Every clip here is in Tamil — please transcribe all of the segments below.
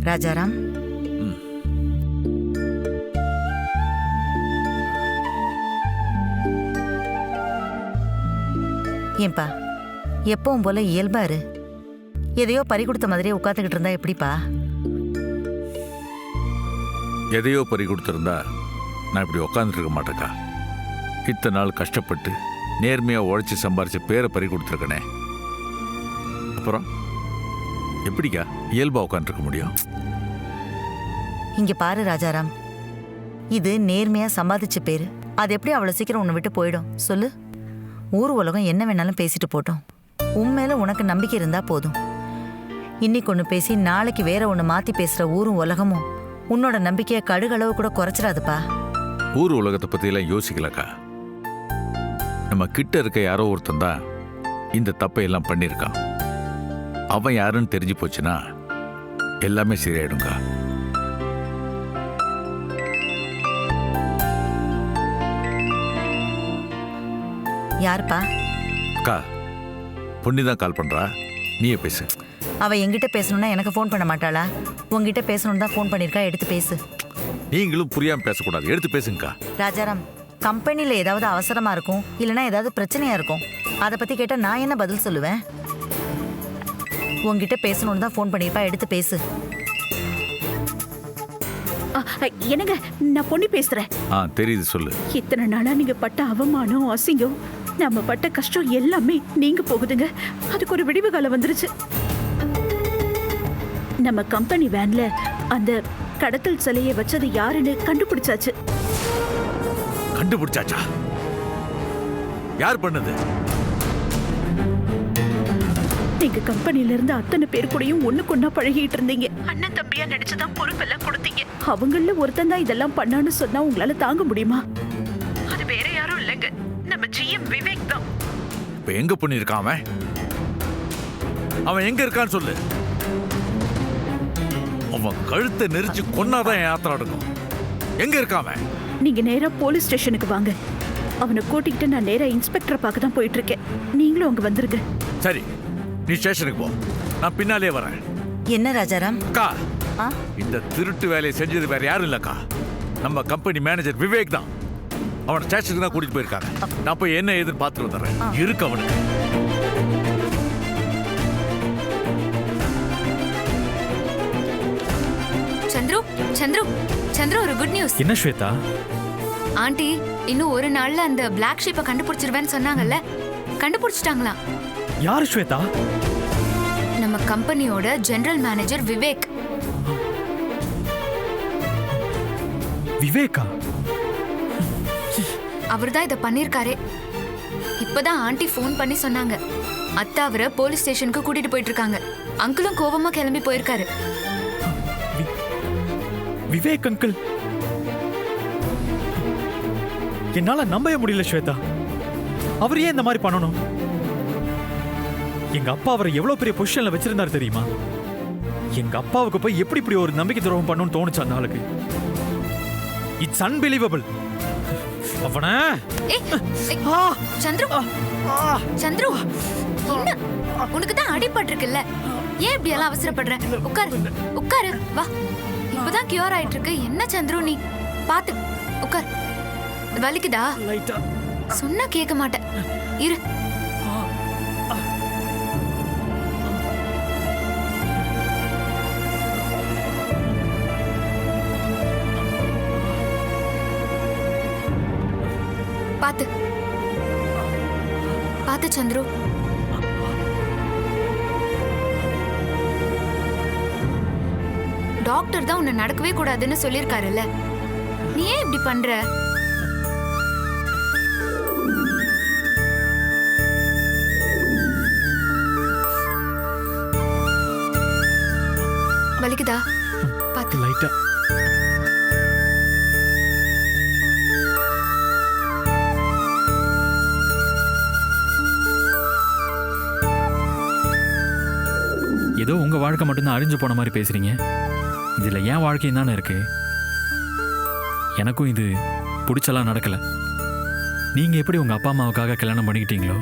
ராஜாராம், ஏன்பா எப்பவும் போல இயல்பாரு. எதையோ பறி கொடுத்த மாதிரியே உட்காந்துக்கிட்டு இருந்தா எப்படிப்பா? எதையோ பறி கொடுத்துருந்தா நான் இப்படி உட்காந்துட்டு இருக்க மாட்டேக்கா. இத்தனை நாள் கஷ்டப்பட்டு நேர்மையாக உழைச்சி சம்பாரிச்ச பேரை பறி கொடுத்துருக்கனே. அப்புறம் எப்படிக்கா இயல்பாக உட்காந்துருக்க முடியும்? இங்க பாரு ராஜாராம், இது நேர்மையா சம்பாதிச்ச பேரு. அது எப்படி அவ்வளவு சீக்கிரம் உன்னை விட்டு போயிடும் சொல்லு? ஊர் உலகம் என்ன வேணாலும் பேசிட்டு போட்டோம். உண்மையில உனக்கு நம்பிக்கை இருந்தா போதும். இன்னைக்கு ஒன்று பேசி நாளைக்கு வேற ஒன்று மாத்தி பேசுற ஊரும் உலகமும் உன்னோட நம்பிக்கையை கடுகளவு கூட குறைச்சிடாதுப்பா. ஊர் உலகத்தை பற்றியெல்லாம் யோசிக்கலக்கா. நம்ம கிட்ட இருக்க யாரோ ஒருத்தன் தான் இந்த தப்பை எல்லாம் பண்ணியிருக்கான். அவன் யாருன்னு தெரிஞ்சு போச்சுன்னா எல்லாமே சரியாயிடுங்கா. யாருப்பா? அக்கா, பொண்ணு தான் கால் பண்றா. நீயே பேசு. அவ என்கிட்ட பேசணும்னா எனக்கு ஃபோன் பண்ண மாட்டாளா? உங்ககிட்ட பேசணும்னு தான் ஃபோன் பண்ணிருக்கா. எடுத்து பேசு. நீங்களும் புரியாம பேசக்கூடாது, எடுத்து பேசுங்கக்கா. ராஜாராம், கம்பெனில ஏதாவது அவசரமா இருக்கும், இல்லைன்னா ஏதாவது பிரச்சனையா இருக்கும். அதை பத்தி கேட்டா நான் என்ன பதில் சொல்லுவேன்? உங்ககிட்ட பேசணும்னு தான் ஃபோன் பண்ணிருப்பா. எடுத்து பேசு. என்னங்க, நான் பொண்ணு பேசுறேன். தெரியுது, சொல்லு. இத்தனை நாளா நீங்க பட்ட அவமானம், அசிங்கம், நம்ம பட்ட கஷ்டம் எல்லாமே நீங்க போகுதுங்க. அதுக்கு ஒரு விடிவு காலம் வந்துருச்சு. நம்ம கம்பெனி வேன்ல அந்த கடத்தல் சிலையை வச்சது யாருன்னு கண்டுபிடிச்சாச்சு. கண்டுபிடிச்சாச்சா? யார் பண்ணது? நீங்க கம்பெனில இருந்து அத்தனை பேர் கூடயும் ஒண்ணுக்கு பழகிட்டு இருந்தீங்க. அண்ணன் தம்பியா நினைச்சுதான் பொறுப்பெல்லாம் கொடுத்தீங்க. அவங்கள ஒருத்தன் தான் இதெல்லாம் பண்ணான்னு சொன்னா உங்களால தாங்க முடியுமா? அது வேற யாரும் இல்லைங்க, நம்ம GM விவேக் தான். இப்ப எங்க பண்ணிருக்கான் அவன்? அவன் எங்க இருக்கான்னு சொல்லு. அவன் கழுத்தை நெரிச்சு கொன்னாதான் என் யாத்திரை எடுக்கும். எங்க இருக்கான் அவன்? நீங்க நேரா போலீஸ் ஸ்டேஷனுக்கு வாங்க. அவனை கூட்டிக்கிட்டு நான் நேரா இன்ஸ்பெக்டரை பார்க்க தான் போயிட்டு இருக்கேன். நீங்களும் அங்க வந்துருங்க. சரி, நீ ஸ்டேஷனுக்கு போ, நான் பின்னாலே வரேன். என்ன ராஜாராம்? அக்கா, இந்த திருட்டு வேலையை செஞ்சது வேற யாரும் இல்லக்கா, நம்ம கம்பெனி மேனேஜர் விவேக் தான். அவனை ஸ்டேஷனுக்கு தான் கூட்டிட்டு போயிருக்காங்க. நான் போய் என்ன ஏதுன்னு பார்த்துட்டு வந்துடுறேன். இருக்கு அவனுக்கு. சந்துரு, சந்துரு, சந்துரு, ஒரு குட் நியூஸ். என்ன ஸ்வேதா? ஆண்டி இன்னும் ஒரு நாள்ல அந்த பிளாக் ஷீப்பை கண்டுபிடிச்சிருவேன்னு சொன்னாங்கல்ல, கண்டுபிடிச்சிட்டாங்களா? யார் ஸ்வேதா? நம்ம கம்பெனியோட ஜெனரல் மேனேஜர் விவேக். விவேகா? அவர்தான் இதை பண்ணிருக்காரே. இப்பதான் ஆண்டி ஃபோன் பண்ணி சொன்னாங்க. அத்தா அவரை போலீஸ் ஸ்டேஷனுக்கு கூட்டிட்டு போயிட்டு இருக்காங்க. அங்கிளும் கோவமா கிளம்பி போயிருக்காரு. விவேக் அங்கிள்? என்னால நம்பவே முடியல ஸ்வேதா. அவர் ஏன் இந்த மாதிரி பண்ணணும்? எங்க அப்பா அவரை எவ்வளவு பெரிய பொசிஷன்ல வச்சிருந்தாரு தெரியுமா? எங்க அப்பாவுக்கு போய் எப்படி இப்படி ஒரு நம்பிக்கை துரோகம் பண்ணணும்னு தோணுச்சு அந்த ஆளுக்கு. It's unbelievable. அவன சந்துரு, சந்துரு, என்ன உனக்கு தான் அடிபட்டிருக்குல்ல, ஏன் இப்படி எல்லாம் அவசரப்படுற? உட்காரு, உட்காரு, வா. இப்பதான் கியூர் ஆயிட்டு இருக்கு. என்ன சந்துரு நீ பாத்து உட்கார். வலிக்குதா? சொன்னா கேட்க மாட்டேன். இரு. பாத்து பாத்து சந்துரு. டாக்டர் தான் உன்னை நடக்கவே கூடாதுன்னு சொல்லிருக்காருல்ல, நீ ஏன் இப்படி பண்ற? வலிக்குதா? பாத்து. லைட்டா. ஏதோ உங்க வாழ்க்கை மட்டும்தான் அழிஞ்சு போன மாதிரி பேசுறீங்க. இதுல ஏன் வாழ்க்கையும் தானே இருக்கு. எனக்கும் இது பிடிச்சலாம் நடக்கல. நீங்க எப்படி உங்க அப்பா அம்மாவுக்காக கல்யாணம் பண்ணிக்கிட்டீங்களோ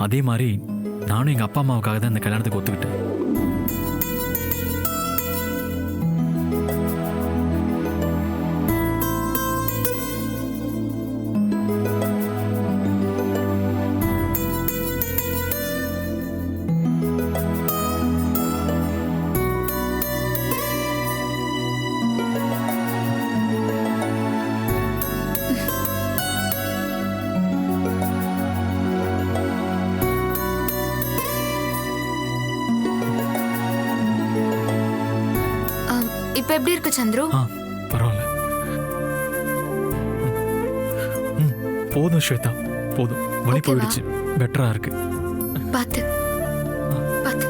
அதே மாதிரி நானும் எங்க அப்பா அம்மாவுக்காக தான் இந்த கல்யாணத்துக்கு ஒத்துக்கிட்டேன். இப்ப எப்படி இருக்கு சந்துரு? பரவாயில்ல. போதும் ஸ்வேதா, போதும். வலி Okay, போயிடுச்சு. பெட்டரா இருக்கு. பாத்து பாத்து.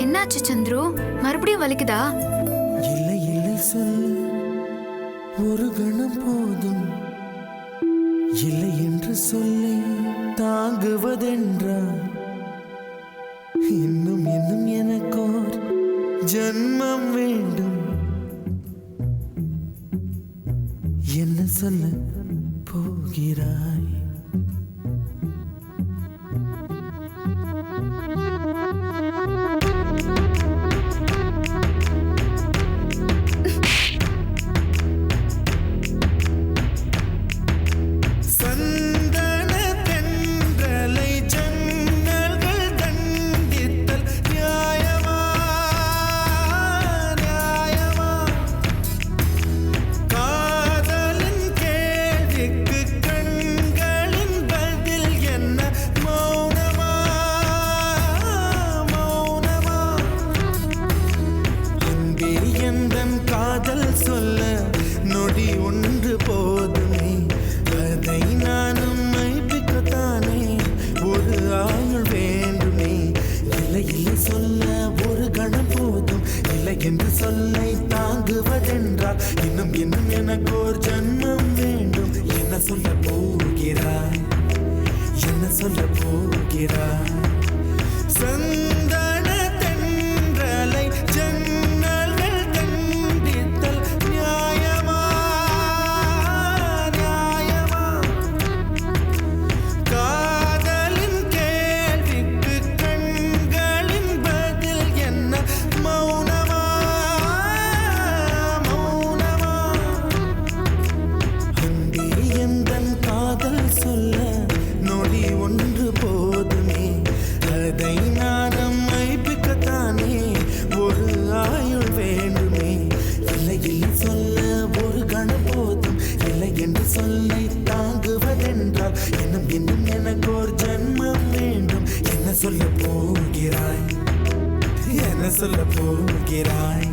என்னாச்சு சந்துரு? மறுபடியும் வலிக்குதா? இல்லை இல்லை சொல்ல ஒரு கணம் போதும், இல்லை என்று சொல்லி தாங்குவதென்றால் இன்னும் இன்னும் எனக்கோர் ஜன்மம் வேண்டும். என்ன சொல்ல போகிறாய்? சந்தன தென்றலை ஜன்னல்கள் தண்டித்தல் நியாயமா நியாயமா? காதலின் கேள்விக்கு கண்களின் பதில் என்ன? மௌனமா மௌனமா? அன்பே எந்தன் காதல் சொல்ல நொடி ஒன்று போதுமே, அதை நானும் மைப்பிக்கத்தானே ஒரு ஆயுள் வேண்டுமே. இல்லை இல்லை சொல்ல ஒரு கணம் போதும், இல்லை என்று சொல்லை தாங்குவதென்றால் இன்னும் இன்னும் எனக்கு ஒரு ஜன்மம் வேண்டும். என்ன சொல்ல போகிறாய்? என்ன சொல்ல போகிறாய்? சந்தன தென்றலை ஜன்னல்கள் தண்டித்தல் நியாயமா நியாயமா? காதலின் கேள்விக்கு கண்களின் பதில் என்ன? மௌனமா மௌனமா? அன்பே எந்தன் காதல் சொல்ல நொடி ஒன்று போதுமே, அதை நானும் மைப்பிக்கத்தானே ஒரு ஆயுள் வேண்டுமே. இல்லை இல்லை சொல்ல ஒரு கணம் போதும், இல்லை என்று சொல்லை தாங்குவதென்றால் இன்னும் இன்னும் எனக்கு ஒரு ஜன்மம் வேண்டும். என்ன சொல்ல போகிறாய்? என்ன சொல்ல போகிறாய்?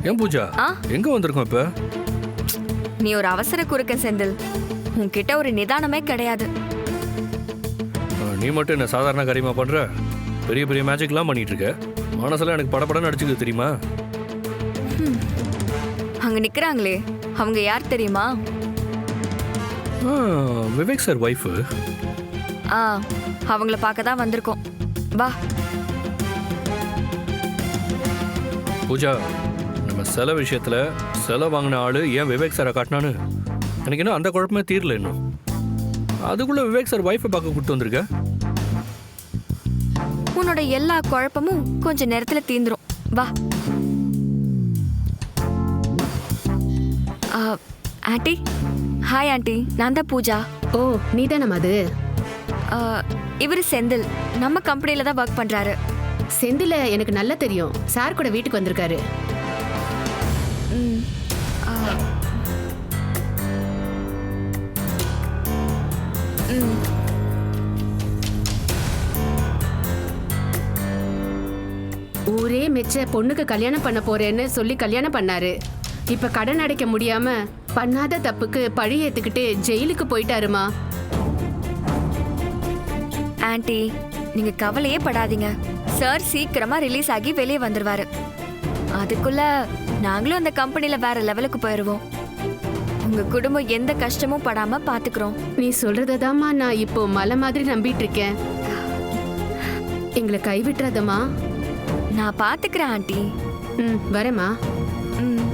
ஏன் பூஜா எங்க வந்திருக்கோம் இப்ப? நீ ஒரு அவசர குறுக்க செந்தில். உன்கிட்ட ஒரு நிதானமே கிடையாது. நீ மட்டும் என்ன சாதாரண காரியமா பண்ற? பெரிய பெரிய மேஜிக்லாம் பண்ணிட்டு இருக்க. மனசுல எனக்கு படபடன்னு அடிச்சுக்குது தெரியுமா? அங்க நிக்கிறாங்களே, அவங்க யார் தெரியுமா? Vivek sir wife. அவங்கள பார்க்க தான் வந்திருக்கோம். வா. பூஜா, நம்ம சில விஷயத்துல சில வாங்கின ஆளு ஏன் விவேக் சாரை காட்டினான்னு எனக்கு இன்னும் அந்த குழப்பமே தீரல. இன்னும் அதுக்குள்ள விவேக் சார் ஒய்ஃபை பார்க்க கூப்பிட்டு வந்திருக்க. உன்னோட எல்லா குழப்பமும் கொஞ்ச நேரத்துல தீந்துரும். வா. ஆண்டி. ஹாய் ஆண்டி, நான் தான் பூஜா. ஓ, நீதானம்மா அது? இவர் செந்தில், நம்ம கம்பெனில தான் ஒர்க் பண்றாரு. செந்தில எனக்கு நல்லா தெரியும். சார் கூட வீட்டுக்கு வந்திருக்காரு. ஊரே மெச்ச பொண்ணுக்கு கல்யாணம் பண்ண போறேன்னு சொல்லி கல்யாணம் பண்ணாரு. இப்ப கடன் அடைக்க முடியாம பண்ணாத தப்புக்கு பழி ஏத்துக்கிட்டு ஜெயிலுக்கு போயிட்டாருமா. ஆண்டி, நீங்க கவலையே படாதீங்க. சார் சீக்கிரமா ரிலீஸ் ஆகி வெளியே வந்துருவாரு. அதுக்குள்ள நாங்களும் அந்த கம்பெனில வேற லெவலுக்கு போயிருவோம். உங்க குடும்பம் எந்த கஷ்டமும் படாம பாத்துக்கிறோம். நீ சொல்றதாம்மா நான் இப்போ மலை மாதிரி நம்பிட்டு இருக்கேன். எங்களை கைவிட்டுறாதம்மா. நான் பாத்துக்கிறேன் ஆண்டி. வரேம்மா. ம்.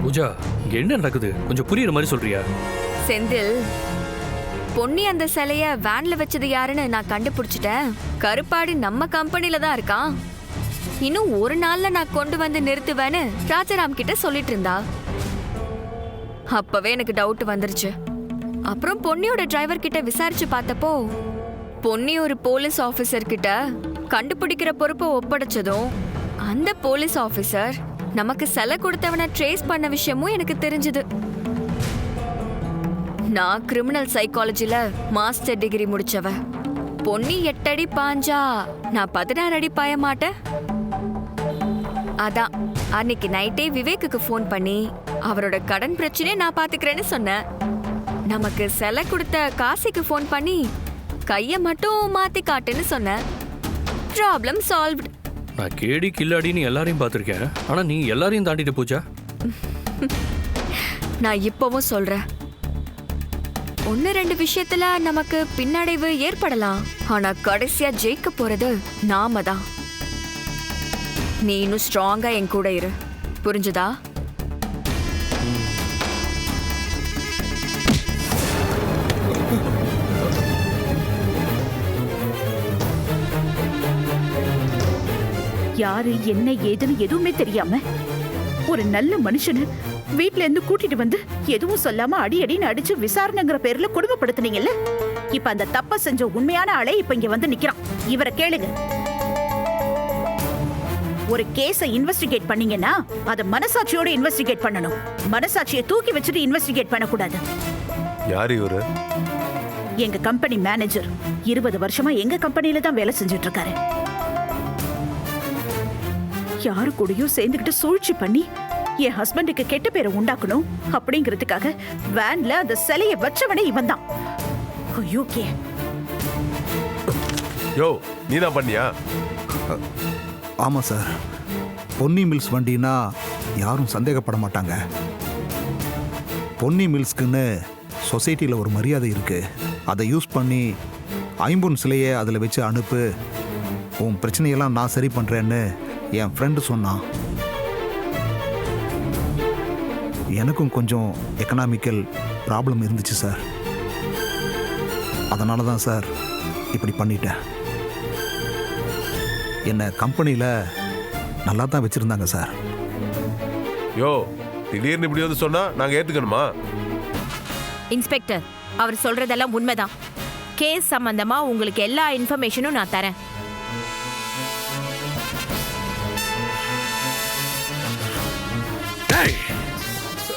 பூஜா, இங்க என்ன நடக்குது? கொஞ்சம் புரியுற மாதிரி சொல்றியா? செந்தில், பொன்னி அந்த சிலைய வேன்ல வச்சது யாருன்னு நான் கண்டுபிடிச்சிட்டேன். கருப்பாடு நம்ம கம்பெனில தான் இருக்கான். இன்னும் ஒரு நாள்ல நான் கொண்டு வந்து நிறுத்துவேன்னு ராஜாராம் கிட்ட சொல்லிட்டு இருந்தா. அப்பவே எனக்கு டவுட் வந்துருச்சு. அப்புறம் பொன்னியோட டிரைவர் கிட்ட விசாரிச்சு பார்த்தப்போ பொன்னி ஒரு போலீஸ் ஆபீசர் கிட்ட கண்டுபிடிக்கிற பொறுப்பை ஒப்படைச்சதும் அந்த போலீஸ் ஆபீசர் நமக்கு சிலை கொடுத்தவனை ட்ரேஸ் பண்ண விஷயமும் எனக்கு தெரிஞ்சது. நான் கிரிமினல் சைக்காலஜில மாஸ்டர் டிகிரி முடிச்சவ. பொன்னி 8 அடி பாஞ்சா நான் 16 அடி பாய மாட்டேன். அதான் அன்னைக்கு நைட்டே விவேக்குக்கு ஃபோன் பண்ணி அவரோட கடன் பிரச்சனையை நான் பாத்துக்கிறேன்னு சொன்னேன். நமக்கு சிலை கொடுத்த காசிக்கு ஃபோன் பண்ணி கைய மட்டும் மாத்தி காட்டுன்னு சொன்னேன். Problem solved. நான் கேடி கில்லாடின்னு எல்லாரையும் பார்த்துருக்கேன். ஆனா நீ எல்லாரையும் தாண்டிட்டு பூஜா. நான் இப்பவும் சொல்றேன், 1-2 விஷயத்துல நமக்கு பின்னடைவு ஏற்படலாம். ஆனா கடைசியா ஜெயிக்க போறது நாம தான். நீ இன்னும் ஸ்ட்ராங்கா என் கூட இரு, புரிஞ்சுதா? யாரு என்ன ஏதுன்னு எதுவுமே தெரியாம ஒரு நல்ல மனுஷனை வீட்ல இருந்து கூட்டிட்டு வந்து எதுவும் சொல்லாம அடி அடின்னு அடிச்சு விசாரணைங்கிற பேர்ல குடும்பப்படுத்துனீங்கல்ல. இப்ப அந்த தப்ப செஞ்ச உண்மையான ஆளே இப்ப இங்க வந்து நிக்கிறான். இவரை கேளுங்க. ஒரு கேஸை இன்வெஸ்டிகேட் பண்ணீங்கன்னா அத மனசாட்சியோட இன்வெஸ்டிகேட் பண்ணணும். மனசாட்சியை தூக்கி வச்சுட்டு இன்வெஸ்டிகேட் பண்ணக்கூடாது. யார் இவரு? எங்க கம்பெனி மேனேஜர். 20 வருஷமா எங்க கம்பெனில தான் வேலை செஞ்சுட்டு இருக்காரு. யாரு கூடயும் சேர்ந்துகிட்டு சூழ்ச்சி பண்ணி என் ஹஸ்பண்டுக்கு கெட்ட பேரை உண்டாக்கணும் அப்படிங்கிறதுக்காக வேன்ல அந்த சிலையை வச்சவனே இவன் தான். ஐயோகே. யோ, நீ தான் பண்ணியா? ஆமாம் சார். பொன்னி மில்ஸ் வண்டினா யாரும் சந்தேகப்பட மாட்டாங்க. பொன்னி மில்ஸ்க்குன்னு சொசைட்டியில் ஒரு மரியாதை இருக்குது. அதை யூஸ் பண்ணி ஐம்பொன் சிலையை அதில் வச்சு அனுப்பு, உன் பிரச்சனையெல்லாம் நான் சரி பண்ணுறேன்னு என் ஃப்ரெண்டு சொன்னான். எனக்கும் கொஞ்சம் எக்கனாமிக்கல் ப்ராப்ளம் இருந்துச்சு சார். அதனால தான் சார் இப்படி பண்ணிட்டேன். என்னை கம்பெனியில் நல்லா தான் வச்சுருந்தாங்க சார். யோ, திடீர்னு இப்படி வந்து சொன்னா நாங்கள் ஏற்றுக்கணுமா? இன்ஸ்பெக்டர், அவர் சொல்றதெல்லாம் உண்மைதான். கேஸ் சம்பந்தமா உங்களுக்கு எல்லா இன்ஃபர்மேஷனும் நான் தரேன்.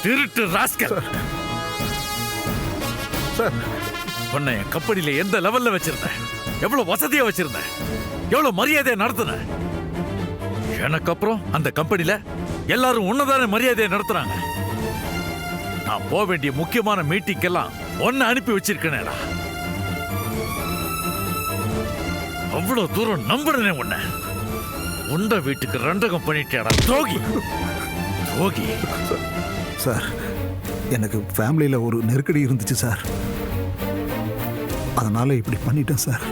திருட்டு ராஸ்கல். சார், உன்னை என் கம்பெனில எந்த லெவல்ல வச்சிருந்தேன், எவ்வளவு வசதியா வச்சிருந்தேன், எவ்வளவு மரியாதையை நடத்தினேன். எனக்கு அப்புறம் அந்த கம்பெனில எல்லாரும் உன்னதான மரியாதையை நடத்துறாங்க. நான் போக வேண்டிய முக்கியமான மீட்டிங்கெல்லாம் ஒன்னு அனுப்பி வச்சிருக்கேனேடா. அவ்வளவு தூரம் நம்புறேனே உன்னை. உண்ட வீட்டுக்கு ரண்டகம் பண்ணிட்டேடா துரோகி, துரோகி. சார், எனக்கு ஃபேமிலியில் ஒரு நெருக்கடி இருந்துச்சு சார். அதனால் இப்படி பண்ணிட்டேன் சார்.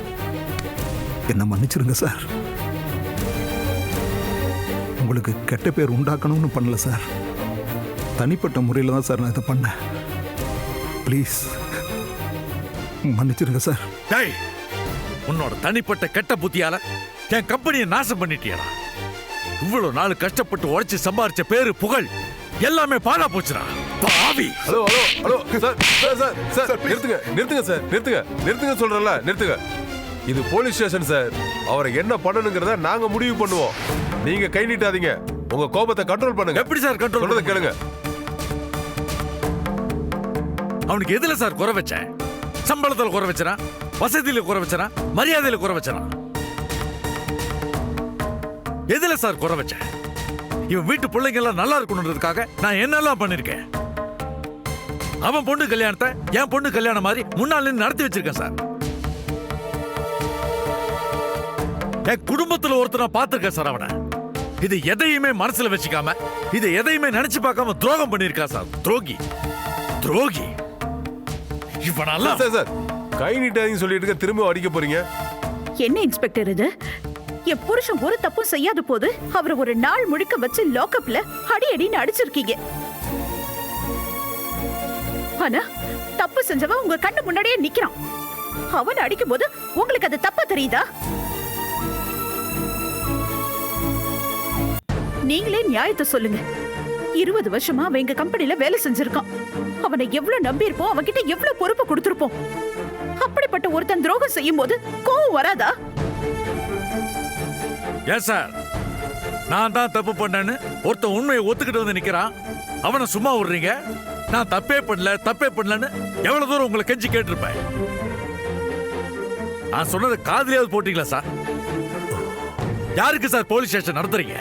என்னை மன்னிச்சிருங்க சார். உங்களுக்கு கெட்ட பேர் உண்டாக்கணும்னு பண்ணல சார். தனிப்பட்ட முறையில் தான் சார் நான் இதை பண்ணேன். ப்ளீஸ் மன்னிச்சிருங்க சார். டேய், உன்னோட தனிப்பட்ட கெட்ட புத்தியால என் கம்பெனியை நாசம் பண்ணிட்டியடா. இவ்வளவு நாள் கஷ்டப்பட்டு உழைச்சு சம்பாரிச்ச பேரு புகழ் எல்லாமே பாழா போச்சுடா பாவி. Hello hello hello sir sir sir sir நிறுத்துங்க நிறுத்துங்க சார் நிறுத்துங்க நிறுத்துங்க சொல்றல நிறுத்துங்க. இது போலீஸ் ஸ்டேஷன் சார். அவரை என்ன பண்ணணுங்கிறத நாங்க முடிவு பண்ணுவோம். நீங்க கை நீட்டாதீங்க. உங்க கோபத்தை கண்ட்ரோல் பண்ணுங்க. எப்படி சார் கண்ட்ரோல்? சொல்றத கேளுங்க. அவனுக்கு எதுல சார் குறை வச்சேன்? சம்பளத்துல குறை வச்சனா, வசதியில குறை வச்சனா, மரியாதையில குறை வச்சனா? எதுல சார் குறை வச்சேன்? இவன் வீட்டு பிள்ளைங்க எல்லாம் நல்லா இருக்கணுன்றதுக்காக நான் என்னெல்லாம் பண்ணிருக்கேன். அவன் பொண்ணு கல்யாணத்தை என் பொண்ணு கல்யாணம் மாதிரி முன்னாள் நடத்தி வச்சிருக்கேன் சார். என் குடும்பத்துல ஒருத்தர் பார்த்திருக்கேன் சார். அவனை இது எதையுமே மனசுல வச்சுக்காம, இது எதையுமே நினைச்சு பார்க்காம துரோகம் பண்ணிருக்கா சார். துரோகி துரோகி இவனெல்லாம். சார் சார் கை நீட்டாதீங்க சொல்லிட்டு இருக்க, திரும்ப அடிக்க போறீங்க. என்ன இன்ஸ்பெக்டர் இது? என் புருஷன் ஒரு தப்பும் செய்யாத போது அவரை ஒரு நாள் முழுக்க வச்சு லாக்அப்ல அடின்னு அடிச்சிருக்கீங்க. ஆனா தப்பு செஞ்சவன் உங்க கண்ணு முன்னாடியே நிக்கிறான். அவன் அடிக்கும் போது உங்களுக்கு அது தப்பா தெரியுதா? நீங்களே நியாயத்தை சொல்லுங்க. 20 வருஷமா அவன் எங்க கம்பெனில வேலை செஞ்சிருக்கான். அவனை எவ்வளவு நம்பி இருப்போம், அவன்கிட்ட எவ்வளவு பொறுப்பு கொடுத்திருப்போம். அப்படிப்பட்ட ஒருத்தன் துரோகம் செய்யும் போது கோவம் வராதா? ஏன் சார், நான் தான் தப்பு பண்ணேன்னு ஒருத்தன் உண்மையை ஒத்துக்கிட்டு வந்து நிக்கிறான், அவனை சும்மா விடுறீங்க? நான் தப்பே பண்ணலன்னு எவ்வளவு தூரம் உங்களை கெஞ்சி கேட்டிருப்பேன். நான் சொன்னதை காதுலயாவது போட்டீங்களா சார்? யாருக்கு சார் போலீஸ் ஸ்டேஷன் நடத்துறீங்க?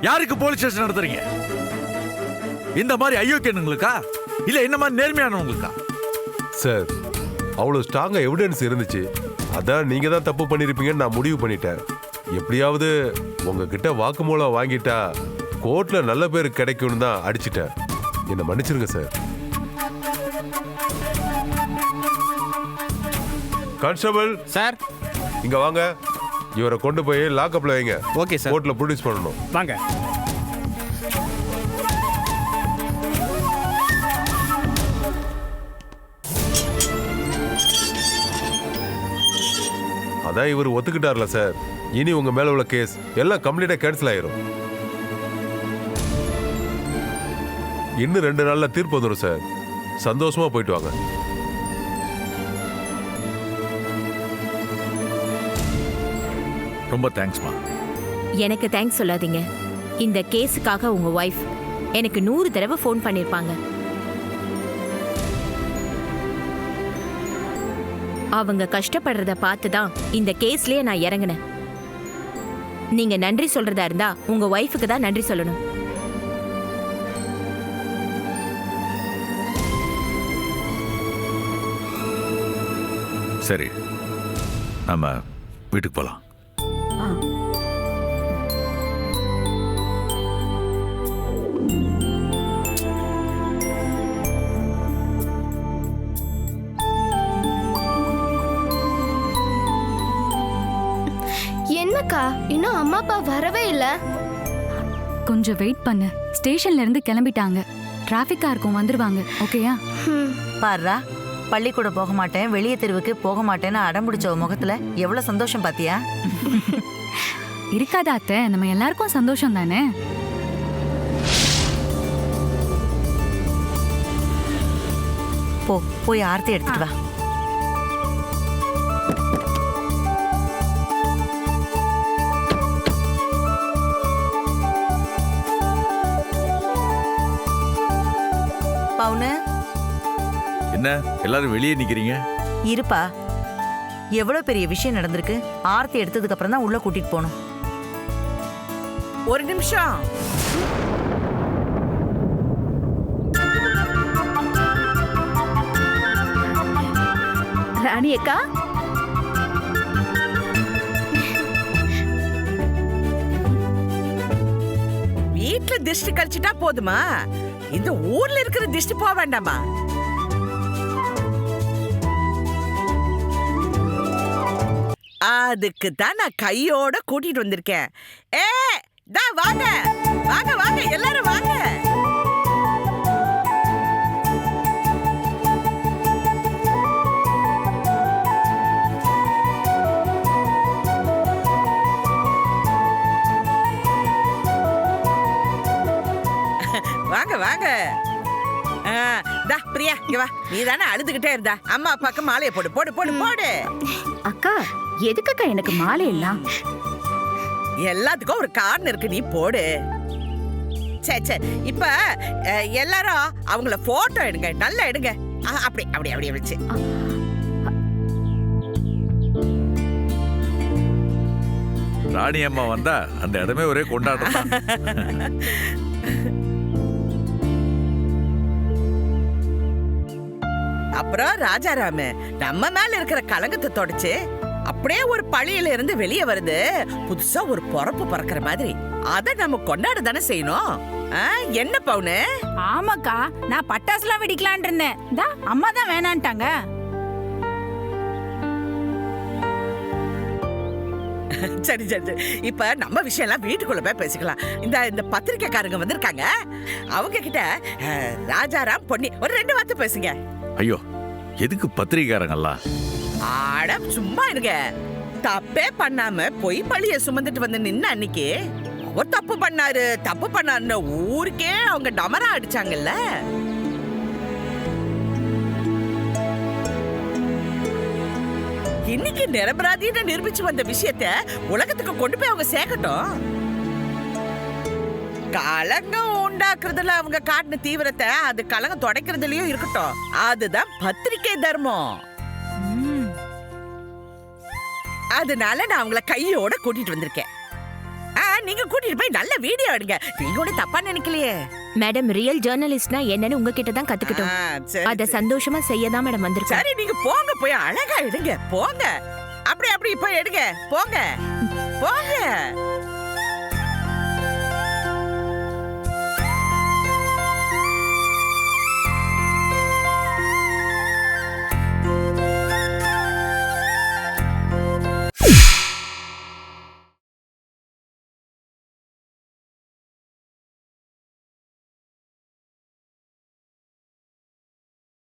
யாருக்கு போலீஸ் ஸ்டேஷன் நடத்துறீங்க? இந்த மாதிரி ஐயோக்கியனுங்களுக்கா இல்ல என்ன மாதிரி நேர்மையானவங்களுக்கா? சார் அவ்வளவு ஸ்ட்ராங்கா எவிடன்ஸ் இருந்துச்சு, அதான் நீங்க தான் தப்பு பண்ணிருப்பீங்கன்னு நான் முடிவு பண்ணிட்டேன். எப்படியாவது உங்ககிட்ட வாக்குமூலம் வாங்கிட்டா கோர்ட்ல நல்ல பேர் கிடைக்கும்னு தான் அடிச்சிட்டேன். என்ன மன்னிச்சிருங்க சார். கான்ஸ்டபிள் சார், இங்க வாங்க. இவரை கொண்டு போய் லாக்அப்ல வைங்க. Okay sir. கோர்ட்ல ப்ரொடியூஸ் பண்ணணும். வாங்க. அதான் இவர் ஒத்துக்கிட்டார்ல சார், இனி உங்க மேல உள்ள கேஸ் எல்லாம் கம்ப்ளீட்டா கேன்சல் ஆயிரும். இன்னும் 2 நாள்ல தீர்ப்பு வந்துடும் சார். சந்தோஷமா போயிட்டு வாங்க. ரொம்ப தேங்க்ஸ்மா. எனக்கு தேங்க்ஸ் சொல்லாதீங்க. இந்த கேஸுக்காக உங்க ஒய்ஃப் எனக்கு 100 தடவை ஃபோன் பண்ணிருப்பாங்க. அவங்க கஷ்டப்படுறத பார்த்து தான் இந்த கேஸ்லயே நான் இறங்கினேன். நீங்க நன்றி சொல்றதா இருந்தா உங்க ஒய்ஃபுக்கு தான் நன்றி சொல்லணும். சரி, நம்ம வீட்டுக்கு போலாம். என்னக்கா இன்னும் அம்மா அப்பா வரவே இல்ல? கொஞ்சம் வெயிட் பண்ணு. ஸ்டேஷன்ல இருந்து கிளம்பிட்டாங்க. டிராஃபிக்கா இருக்கும், வந்துருவாங்க. ஓகேயா? பாருடா, பள்ளிக்கூடம் போக மாட்டேன், வெளியே தெருவுக்கு போக மாட்டேன்னு அடம்பிடிச்ச முகத்துல எவ்வளவு சந்தோஷம் பாத்தியா? இருக்காதா அத்தை? நம்ம எல்லாருக்கும் சந்தோஷம் தானே. போய் ஆர்த்தி எடுத்துட்டு வா. பவுனு, என்ன எல்லாரும் வெளியே நிக்கிறீங்க? இருப்பா, எவ்வளவு பெரிய விஷயம் நடந்திருக்கு. ஆர்த்தி எடுத்ததுக்கு அப்புறம் தான் உள்ள கூட்டிட்டு போகணும். ஒரு நிமிஷம். ராணி அக்கா, வீட்டுல திஷ்டி கழிச்சிட்டா போதுமா? இந்த ஊர்ல இருக்கிற திஷ்டி போக வேண்டாமா? அதுக்கு தான் நான் கையோட கூட்டிட்டு வந்திருக்கேன். வாங்க வாங்க வாங்க, எல்லாரும் வாங்க. வாங்க வாங்க. பிரியா, இங்க வா. நீ தானே அழுதுகிட்டே இருந்தா, அம்மா அப்பாக்கு மாலையை போடு போடு போடு போடு. அக்கா, எதுக்கக்கா எனக்கு மாலை எல்லாம்? எல்லாத்துக்கும் ஒரு காரணம் இருக்கு, நீ போடு. சரி சரி, இப்ப எல்லாரும் அவங்கள போட்டோ எடுங்க, நல்லா எடுங்க. அப்படி அப்படி அப்படியே வச்சு. ராணி அம்மா வந்தா அந்த இடமே ஒரே கொண்டாட்டம். அப்புறம் ராஜாராம நம்ம மேல இருக்கிற கலங்கத்தை தொடச்சு அப்படியே ஒரு பழியில இருந்து வெளியே வருது, புதுசா ஒரு பொறப்பு பிறக்கிற மாதிரி. அத நம்ம கொண்டாட தானே செய்யணும். என்ன பவுனு? ஆமாக்கா, நான் பட்டாசுலாம் வெடிக்கலான் இருந்தேன். அம்மா தான் வேணான்ட்டாங்க. சரி சரி சரி. இப்ப நம்ம விஷயம் எல்லாம் வீட்டுக்குள்ள போய் பேசிக்கலாம். இந்த பத்திரிக்கைக்காரங்க வந்திருக்காங்க, அவங்க கிட்ட ராஜாராம் பொன்னி ஒரு 2 வார்த்தை பேசுங்க. ஐயோ, எதுக்கு பத்திரிக்காரங்கல்லாம்? ஆட சும்மா இருங்க. தப்பே பண்ணாம பொய் பழிய சுமந்துட்டு வந்து நின்ன அன்னைக்கு அவர் தப்பு பண்ணாருன்னு ஊருக்கே அவங்க டமரா அடிச்சாங்கல்ல. இன்னைக்கு நிரபராதின்னு நிரூபிச்சு வந்த விஷயத்த உலகத்துக்கு கொண்டு போய் அவங்க சேர்க்கட்டும். கலங்கம் உண்டாக்குறதுல அவங்க காட்டின தீவிரத்தை அது கலங்கம் தொடக்கிறதுலயும் இருக்கட்டும். அதுதான் பத்திரிகை தர்மம். அதனால நான் அவங்கள கையோட கூட்டிட்டு வந்திருக்கேன். நீங்க கூட்டிட்டு போய் நல்ல வீடியோ எடுங்க. நீங்க கூட தப்பா நினைக்கலையே மேடம். ரியல் ஜர்னலிஸ்ட்னா என்னன்னு உங்ககிட்ட தான் கத்துக்கிட்டோம். அத சந்தோஷமா செய்யதான் மேடம் வந்திருக்கோம். சரி, நீங்க போங்க, போய் அழகா எடுங்க. போங்க, அப்படி போய் எடுங்க. போங்க போங்க.